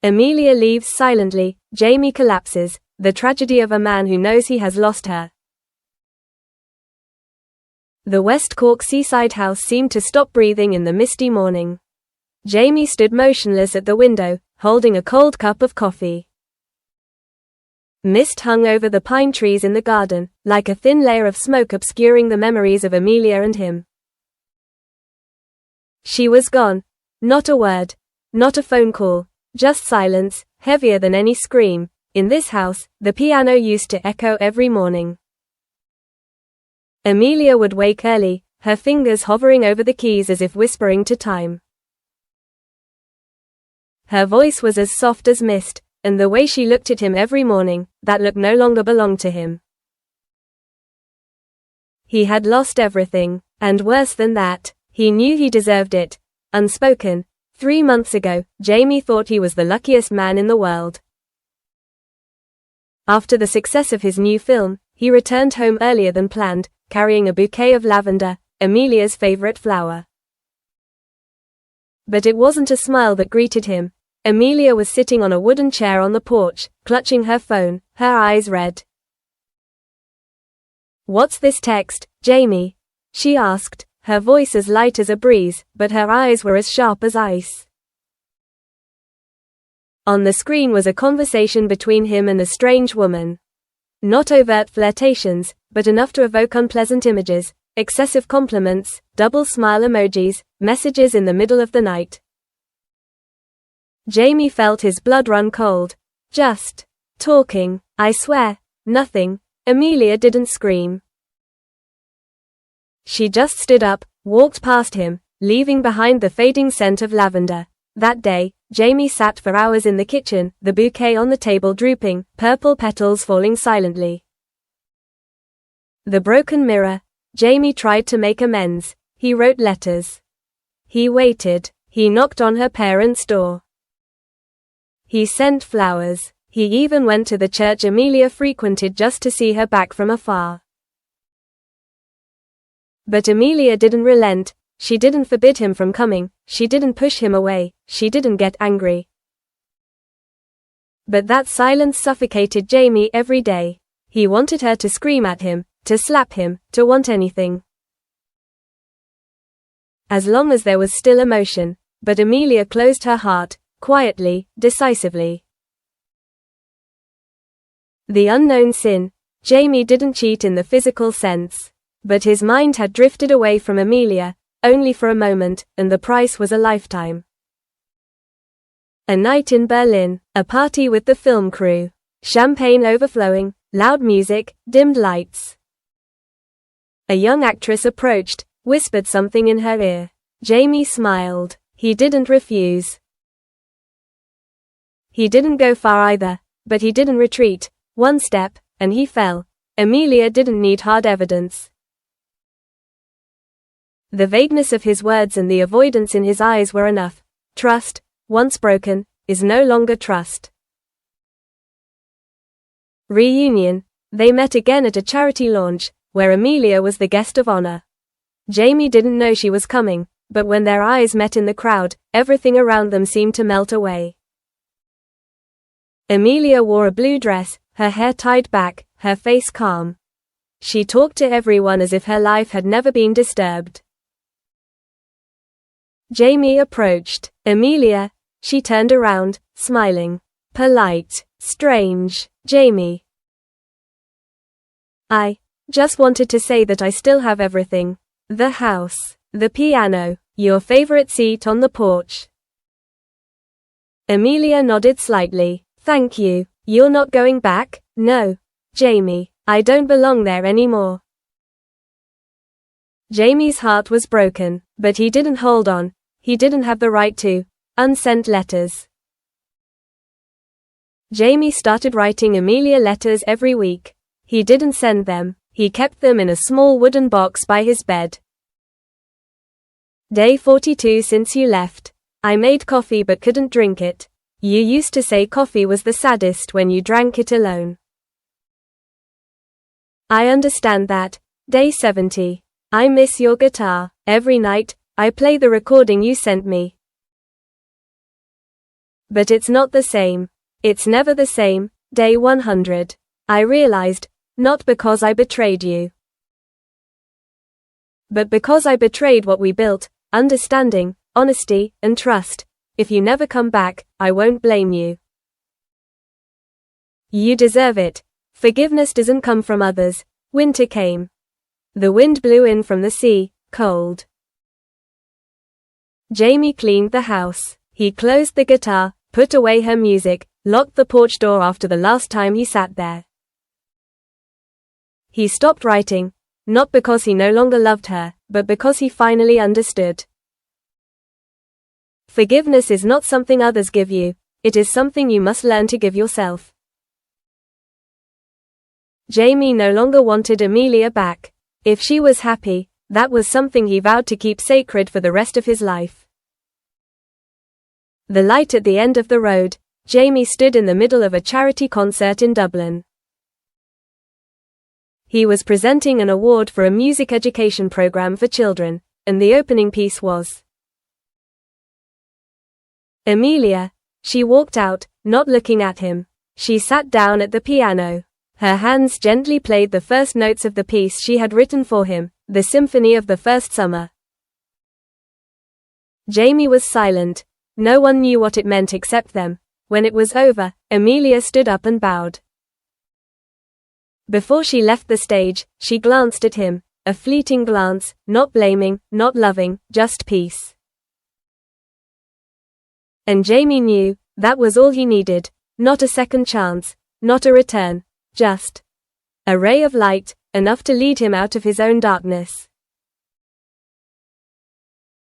Amelia leaves silently. Jamie collapses. The tragedy of a man who knows he has lost her. The West Cork seaside house seemed to stop breathing in the misty morning. Jamie stood motionless at the window, holding a cold cup of coffee. Mist hung over the pine trees in the garden, like a thin layer of smoke obscuring the memories of Amelia and him. She was gone. Not a word. Not a phone call. Just silence, heavier than any scream. In this house, the piano used to echo every morning. Amelia would wake early, her fingers hovering over the keys as if whispering to time. Her voice was as soft as mist, and the way she looked at him every morning, that look no longer belonged to him. He had lost everything, and worse than that, he knew he deserved it. Unspoken, 3 months ago, Jamie thought he was the luckiest man in the world. After the success of his new film, he returned home earlier than planned, carrying a bouquet of lavender, Amelia's favorite flower. But it wasn't a smile that greeted him. Amelia was sitting on a wooden chair on the porch, clutching her phone, her eyes red. "What's this text, Jamie?" she asked, her voice as light as a breeze, but her eyes were as sharp as ice. On the screen was a conversation between him and a strange woman. Not overt flirtations, but enough to evoke unpleasant images, excessive compliments, double smile emojis, messages in the middle of the night. Jamie felt his blood run cold. Just talking, I swear, nothing. Amelia didn't scream. She just stood up, walked past him, leaving behind the fading scent of lavender. That day, Jamie sat for hours in the kitchen, the bouquet on the table drooping, purple petals falling silently. The broken mirror. Jamie tried to make amends. He wrote letters. He waited. He knocked on her parents' door. He sent flowers. He even went to the church Amelia frequented just to see her back from afar. But Amelia didn't relent. She didn't forbid him from coming, she didn't push him away, she didn't get angry. But that silence suffocated Jamie every day. He wanted her to scream at him, to slap him, to want anything. As long as there was still emotion, but Amelia closed her heart, quietly, decisively. The unknown sin. Jamie didn't cheat in the physical sense. But his mind had drifted away from Amelia, only for a moment, and the price was a lifetime. A night in Berlin, a party with the film crew. Champagne overflowing, loud music, dimmed lights. A young actress approached, whispered something in her ear. Jamie smiled. He didn't refuse. He didn't go far either, but he didn't retreat. One step, and he fell. Amelia didn't need hard evidence. The vagueness of his words and the avoidance in his eyes were enough. Trust, once broken, is no longer trust. Reunion. They met again at a charity launch, where Amelia was the guest of honor. Jamie didn't know she was coming, but when their eyes met in the crowd, everything around them seemed to melt away. Amelia wore a blue dress, her hair tied back, her face calm. She talked to everyone as if her life had never been disturbed. Jamie approached. Amelia. She turned around, smiling. Polite. Strange. Jamie. I just wanted to say that I still have everything. The house. The piano. Your favorite seat on the porch. Amelia nodded slightly. Thank you. You're not going back? No. Jamie. I don't belong there anymore. Jamie's heart was broken, but he didn't hold on. He didn't have the right to. Unsent letters. Jamie started writing Amelia letters every week. He didn't send them. He kept them in a small wooden box by his bed. Day 42 since you left. I made coffee but couldn't drink it. You used to say coffee was the saddest when you drank it alone. I understand that. Day 70. I miss your guitar. Every night, I play the recording you sent me. But it's not the same. It's never the same. Day 100. I realized, not because I betrayed you, but because I betrayed what we built, understanding, honesty, and trust. If you never come back, I won't blame you. You deserve it. Forgiveness doesn't come from others. Winter came. The wind blew in from the sea, cold. Jamie cleaned the house. He closed the guitar, put away her music, locked the porch door after the last time he sat there. He stopped writing, not because he no longer loved her, but because he finally understood. Forgiveness is not something others give you, it is something you must learn to give yourself. Jamie no longer wanted Amelia back. If she was happy, that was something he vowed to keep sacred for the rest of his life. The light at the end of the road. Jamie stood in the middle of a charity concert in Dublin. He was presenting an award for a music education program for children, and the opening piece was Amelia. She walked out, not looking at him. She sat down at the piano. Her hands gently played the first notes of the piece she had written for him, the symphony of the first summer. Jamie was silent. No one knew what it meant except them. When it was over, Amelia stood up and bowed. Before she left the stage, she glanced at him, a fleeting glance, not blaming, not loving, just peace. And Jamie knew, that was all he needed, not a second chance, not a return, just a ray of light, enough to lead him out of his own darkness.